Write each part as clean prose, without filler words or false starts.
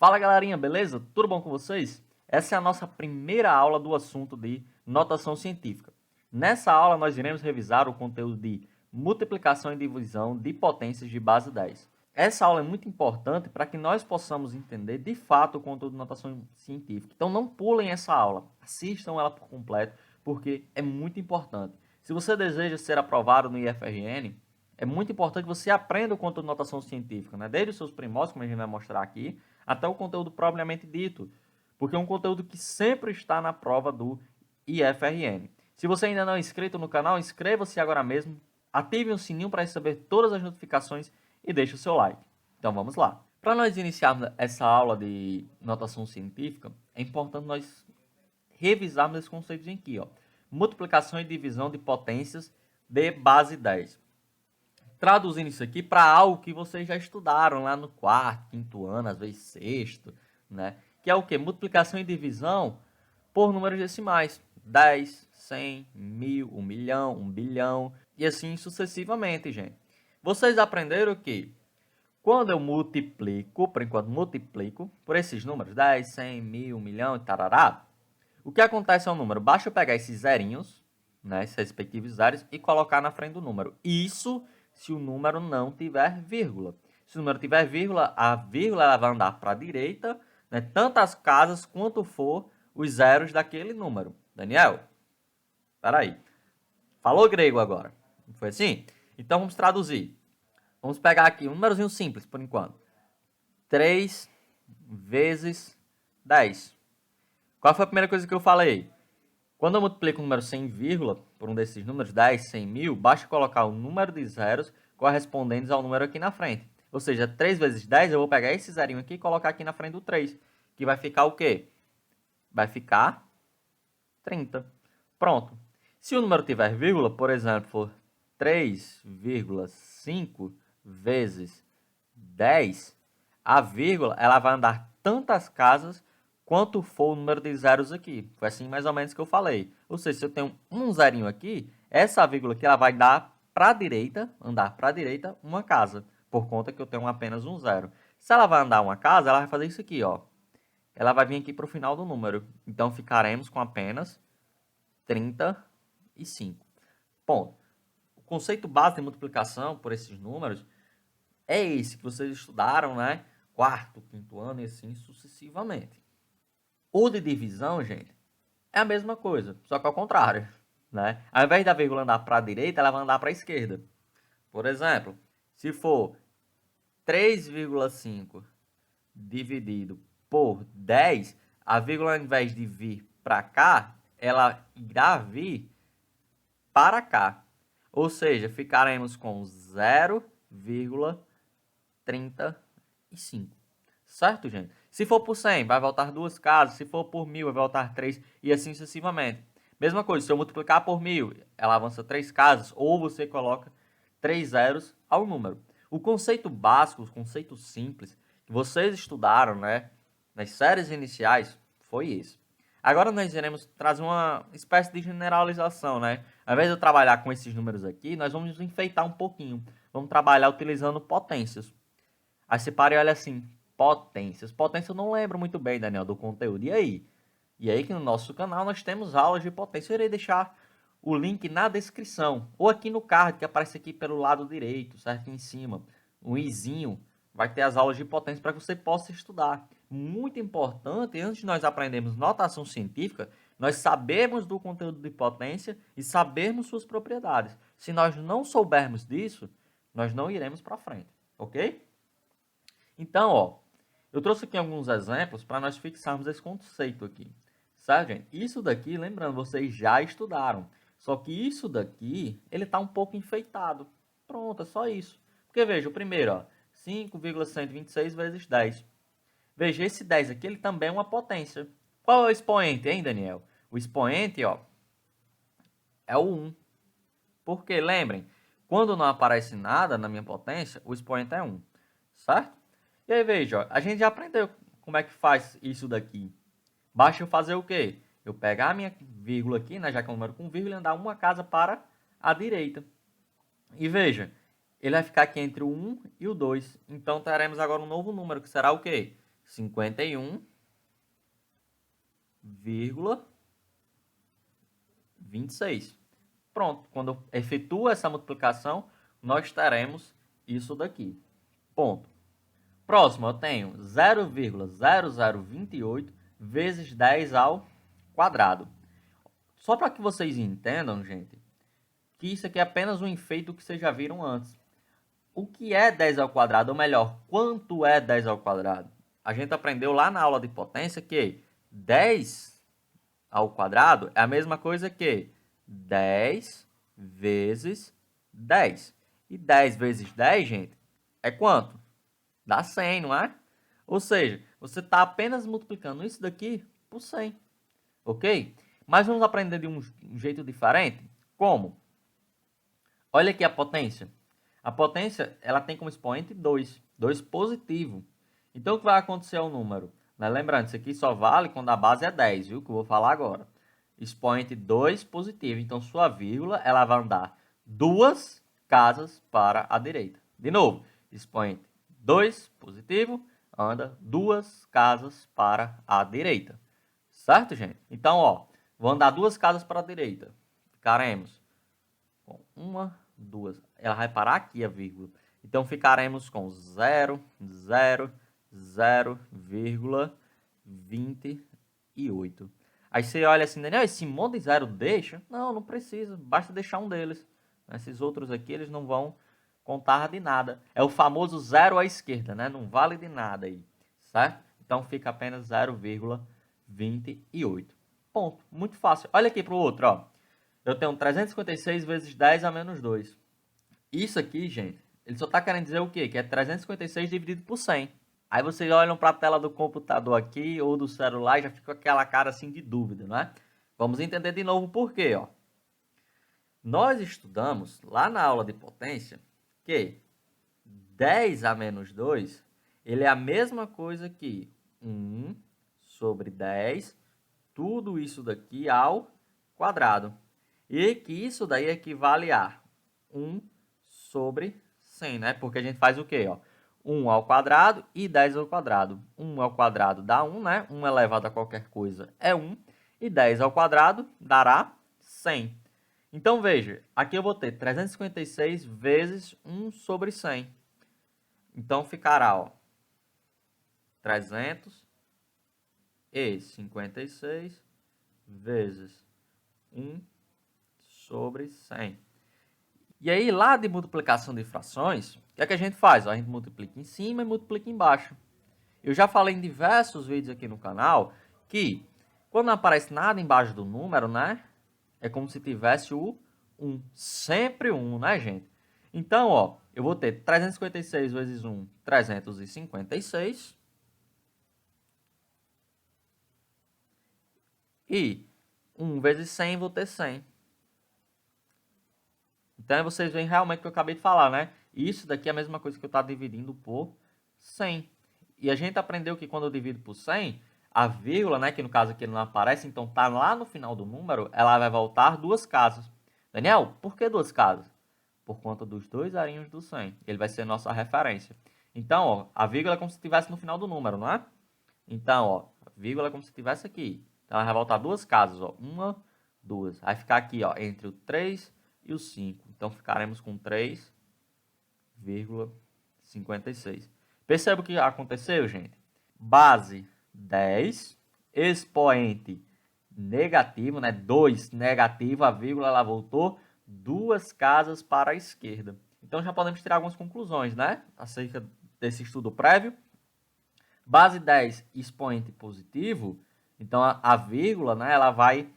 Fala galerinha, beleza? Tudo bom com vocês? Essa é a nossa primeira aula do assunto de notação científica. Nessa aula nós iremos revisar o conteúdo de multiplicação e divisão de potências de base 10. Essa aula é muito importante para que nós possamos entender de fato o conteúdo de notação científica. Então não pulem essa aula, assistam ela por completo, porque é muito importante. Se você deseja ser aprovado no IFRN, é muito importante que você aprenda o conteúdo de notação científica, né? Desde os seus primórdios, como a gente vai mostrar aqui, até o conteúdo propriamente dito, porque é um conteúdo que sempre está na prova do IFRN. Se você ainda não é inscrito no canal, inscreva-se agora mesmo, ative o sininho para receber todas as notificações e deixe o seu like. Então vamos lá. Para nós iniciarmos essa aula de notação científica, é importante nós revisarmos esses conceitos aqui, ó. Multiplicação e divisão de potências de base 10. Traduzindo isso aqui para algo que vocês já estudaram lá no quarto, quinto ano, às vezes sexto, né? Que é o quê? Multiplicação e divisão por números decimais. 10, 100, 1000, 1 milhão, 1 bilhão e assim sucessivamente, gente. Vocês aprenderam que quando eu multiplico, por enquanto multiplico, por esses números, 10, 100, 1000, 1 milhão e tarará, o que acontece ao número? Basta eu pegar esses zerinhos, né, esses respectivos zeros, e colocar na frente do número. Isso se o número não tiver vírgula. Se o número tiver vírgula, a vírgula ela vai andar para a direita, né, tantas casas quanto for os zeros daquele número. Daniel, espera aí. Falou grego agora. Não foi assim? Então vamos traduzir. Vamos pegar aqui um númerozinho simples por enquanto. 3 vezes 10. Qual foi a primeira coisa que eu falei? Quando eu multiplico o número sem vírgula por um desses números, 10, 100, 1000, basta colocar o número de zeros correspondentes ao número aqui na frente. Ou seja, 3 vezes 10, eu vou pegar esse zerinho aqui e colocar aqui na frente do 3, que vai ficar o quê? Vai ficar 30. Pronto. Se o número tiver vírgula, por exemplo, for 3,5 vezes 10, a vírgula ela vai andar tantas casas quanto for o número de zeros aqui. Foi assim mais ou menos que eu falei. Ou seja, se eu tenho um zerinho aqui, essa vírgula aqui ela vai dar para a direita, andar para a direita uma casa, por conta que eu tenho apenas um zero. Se ela vai andar uma casa, ela vai fazer isso aqui, ó. Ela vai vir aqui para o final do número. Então ficaremos com apenas 35. Ponto. O conceito básico de multiplicação por esses números é esse que vocês estudaram, né? Quarto, quinto ano e assim sucessivamente. O de divisão, gente, é a mesma coisa, só que ao contrário, né? Ao invés da vírgula andar para a direita, ela vai andar para a esquerda. Por exemplo, se for 3,5 dividido por 10, a vírgula ao invés de vir para cá, ela irá vir para cá. Ou seja, ficaremos com 0,35. Certo, gente? Se for por 100, vai voltar duas casas. Se for por 1000, vai voltar 3 e assim sucessivamente. Mesma coisa, se eu multiplicar por 1000, ela avança 3 casas ou você coloca 3 zeros ao número. O conceito básico, o conceito simples que vocês estudaram, né, nas séries iniciais foi esse. Agora nós iremos trazer uma espécie de generalização, né? Ao invés de eu trabalhar com esses números aqui, nós vamos enfeitar um pouquinho. Vamos trabalhar utilizando potências. Aí você para e olha assim, potências. Potência eu não lembro muito bem, Daniel, do conteúdo. E aí? E aí que no nosso canal nós temos aulas de potência. Eu irei deixar o link na descrição. Ou aqui no card, que aparece aqui pelo lado direito, certo? Aqui em cima. Um izinho. Vai ter as aulas de potência para que você possa estudar. Muito importante, antes de nós aprendermos notação científica, nós sabemos do conteúdo de potência e sabermos suas propriedades. Se nós não soubermos disso, nós não iremos para frente, ok? Então, ó, eu trouxe aqui alguns exemplos para nós fixarmos esse conceito aqui. Certo, gente? Isso daqui, lembrando, vocês já estudaram. Só que isso daqui, ele está um pouco enfeitado. Pronto, é só isso. Porque veja, o primeiro, ó, 5,126 vezes 10. Veja, esse 10 aqui, ele também é uma potência. Qual é o expoente, hein, Daniel? O expoente, ó, é o 1. Porque, lembrem, quando não aparece nada na minha potência, o expoente é 1. Certo? E aí, veja, ó, a gente já aprendeu como é que faz isso daqui. Basta eu fazer o quê? Eu pegar a minha vírgula aqui, né, já que é um número com vírgula, e andar uma casa para a direita. E veja, ele vai ficar aqui entre o 1 e o 2. Então, teremos agora um novo número, que será o quê? 51,26. Pronto, quando eu efetuo essa multiplicação, nós teremos isso daqui. Ponto. Próximo, eu tenho 0,0028 vezes 10 ao quadrado. Só para que vocês entendam, gente, que isso aqui é apenas um enfeite do que vocês já viram antes. O que é 10 ao quadrado? Ou melhor, quanto é 10 ao quadrado? A gente aprendeu lá na aula de potência que 10 ao quadrado é a mesma coisa que 10 vezes 10. E 10 vezes 10, gente, é quanto? Dá 100, não é? Ou seja, você está apenas multiplicando isso daqui por 100. Ok? Mas vamos aprender de um jeito diferente. Como? Olha aqui a potência. A potência, ela tem como expoente 2. 2 positivo. Então, o que vai acontecer ao número? Né? Lembrando, isso aqui só vale quando a base é 10, viu? Que eu vou falar agora. Expoente 2 positivo. Então, sua vírgula, ela vai andar 2 casas para a direita. De novo, expoente 2 positivo, anda 2 casas para a direita. Certo, gente? Então, ó, vou andar 2 casas para a direita. Ficaremos com 1, 2. Ela vai parar aqui a vírgula. Então, ficaremos com 0,28. Aí você olha assim, Daniel, esse monte de zero deixa? Não, não precisa. Basta deixar um deles. Esses outros aqui, eles não vão contar de nada. É o famoso zero à esquerda, né? Não vale de nada aí, certo? Então, fica apenas 0,28. Ponto. Muito fácil. Olha aqui para o outro, ó. Eu tenho 356 vezes 10 a menos 2. Isso aqui, gente, ele só está querendo dizer o quê? Que é 356 dividido por 100. Aí vocês olham para a tela do computador aqui ou do celular e já fica aquela cara assim de dúvida, não é? Vamos entender de novo por quê, ó. Nós estudamos lá na aula de potência que 10 a menos 2, ele é a mesma coisa que 1 sobre 10, tudo isso daqui ao quadrado. E que isso daí equivale a 1 sobre 100, né? Porque a gente faz o quê? Ó? 1 ao quadrado e 10 ao quadrado. 1 ao quadrado dá 1, né? 1 elevado a qualquer coisa é 1. E 10 ao quadrado dará 100. Então, veja, aqui eu vou ter 356 vezes 1 sobre 100. Então, ficará, ó, 356 vezes 1 sobre 100. E aí, lá de multiplicação de frações, o que é que a gente faz? A gente multiplica em cima e multiplica embaixo. Eu já falei em diversos vídeos aqui no canal que quando não aparece nada embaixo do número, né? É como se tivesse o 1. Sempre 1, né, gente? Então, ó, eu vou ter 356 vezes 1, 356. E 1 vezes 100, vou ter 100. Então, vocês veem realmente o que eu acabei de falar, né? Isso daqui é a mesma coisa que eu estou dividindo por 100. E a gente aprendeu que quando eu divido por 100, a vírgula, né, que no caso aqui não aparece, então tá lá no final do número, ela vai voltar 2 casas. Daniel, por que 2 casas? Por conta dos 2 arinhos do 100. Ele vai ser nossa referência. Então, ó, a vírgula é como se estivesse no final do número, não é? Então, ó, a vírgula é como se estivesse aqui. Então, ela vai voltar 2 casas, ó. 1, 2. Vai ficar aqui, ó, entre o 3 e o 5. Então, ficaremos com 3,56. Perceba o que aconteceu, gente? Base 10, expoente negativo, né? 2 negativo, a vírgula ela voltou 2 casas para a esquerda. Então, já podemos tirar algumas conclusões, né? Acerca desse estudo prévio. Base 10, expoente positivo. Então, a vírgula, né? Ela vai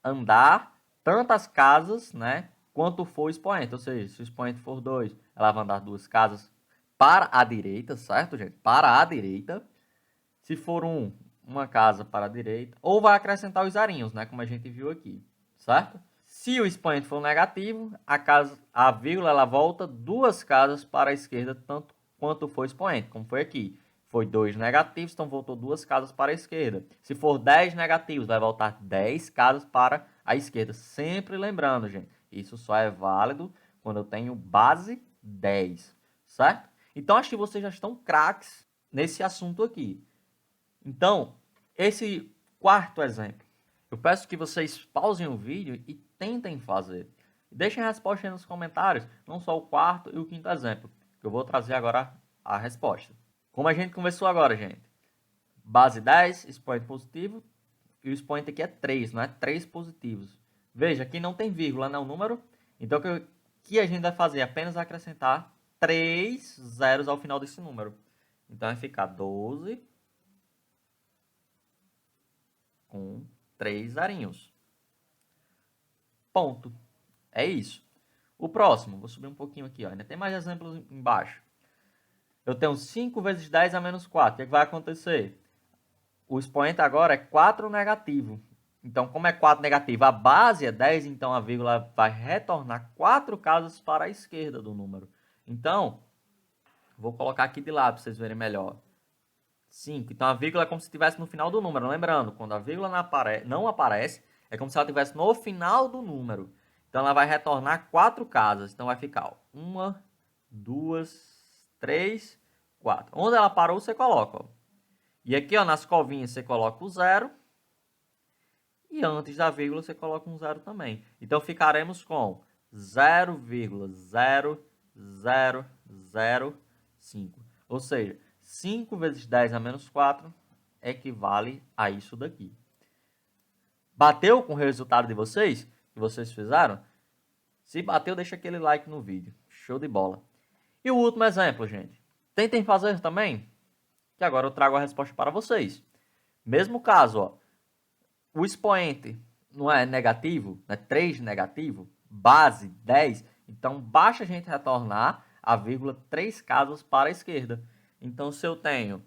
andar tantas casas, né? Quanto for o expoente. Ou seja, se o expoente for 2, ela vai andar 2 casas para a direita, certo, gente? Para a direita. Se for 1, uma casa para a direita. Ou vai acrescentar os arinhos, né? Como a gente viu aqui, certo? Se o expoente for negativo, a vírgula ela volta 2 casas para a esquerda, tanto quanto for o expoente, como foi aqui. Foi 2 negativos, então voltou 2 casas para a esquerda. Se for 10 negativos, vai voltar 10 casas para a esquerda. Sempre lembrando, gente, isso só é válido quando eu tenho base 10, certo? Então, acho que vocês já estão craques nesse assunto aqui. Então, esse quarto exemplo, eu peço que vocês pausem o vídeo e tentem fazer. Deixem a resposta aí nos comentários, não só o quarto e o quinto exemplo, que eu vou trazer agora a resposta. Como a gente conversou agora, gente, base 10, expoente positivo, e o expoente aqui é 3, não é? 3 positivos. Veja, aqui não tem vírgula, não é um número. Então, o que a gente vai fazer? Apenas acrescentar 3 zeros ao final desse número. Então, vai ficar 12 com 3 zerinhos. Ponto. É isso. O próximo, vou subir um pouquinho aqui, ó. Ainda tem mais exemplos embaixo. Eu tenho 5 vezes 10 a menos 4. O que vai acontecer? O expoente agora é 4 negativo. Então, como é 4 negativo, a base é 10, então a vírgula vai retornar 4 casas para a esquerda do número. Então, vou colocar aqui de lado para vocês verem melhor. 5. Então, a vírgula é como se estivesse no final do número. Lembrando, quando a vírgula não aparece, é como se ela estivesse no final do número. Então, ela vai retornar 4 casas. Então, vai ficar 1, 2, 3, 4. Onde ela parou, você coloca, ó. E aqui, ó, nas covinhas, você coloca o 0. E antes da vírgula, você coloca um 0 também. Então, ficaremos com 0,0005. Ou seja, 5 vezes 10 a menos 4 equivale a isso daqui. Bateu com o resultado de vocês? Que vocês fizeram? Se bateu, deixa aquele like no vídeo. Show de bola. E o último exemplo, gente. Tentem fazer também, que agora eu trago a resposta para vocês. Mesmo caso, ó. O expoente não é negativo, é 3 negativo, base 10, então basta a gente retornar a vírgula 3 casas para a esquerda. Então, se eu tenho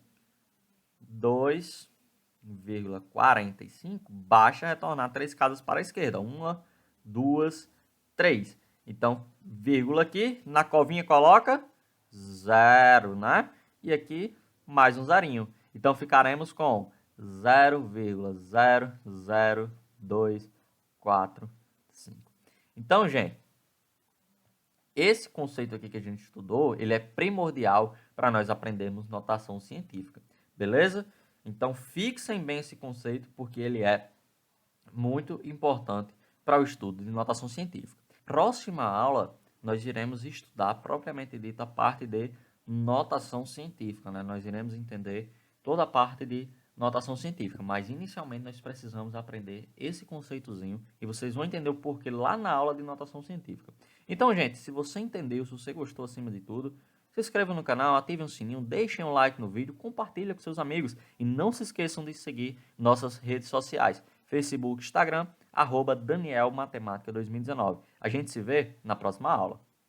2,45, basta retornar 3 casas para a esquerda. 1, 2, 3. Então, vírgula aqui, na covinha coloca 0, né? E aqui, mais um zerinho. Então, ficaremos com 0,00245. Então, gente, esse conceito aqui que a gente estudou, ele é primordial para nós aprendermos notação científica, beleza? Então, fixem bem esse conceito, porque ele é muito importante para o estudo de notação científica. Próxima aula, nós iremos estudar propriamente dita a parte de notação científica, né? Nós iremos entender toda a parte de notação científica, mas inicialmente nós precisamos aprender esse conceitozinho e vocês vão entender o porquê lá na aula de notação científica. Então, gente, se você entendeu, se você gostou acima de tudo, se inscreva no canal, ativem o sininho, deixem um like no vídeo, compartilhem com seus amigos e não se esqueçam de seguir nossas redes sociais, Facebook, Instagram, @DanielMatemática2019. A gente se vê na próxima aula.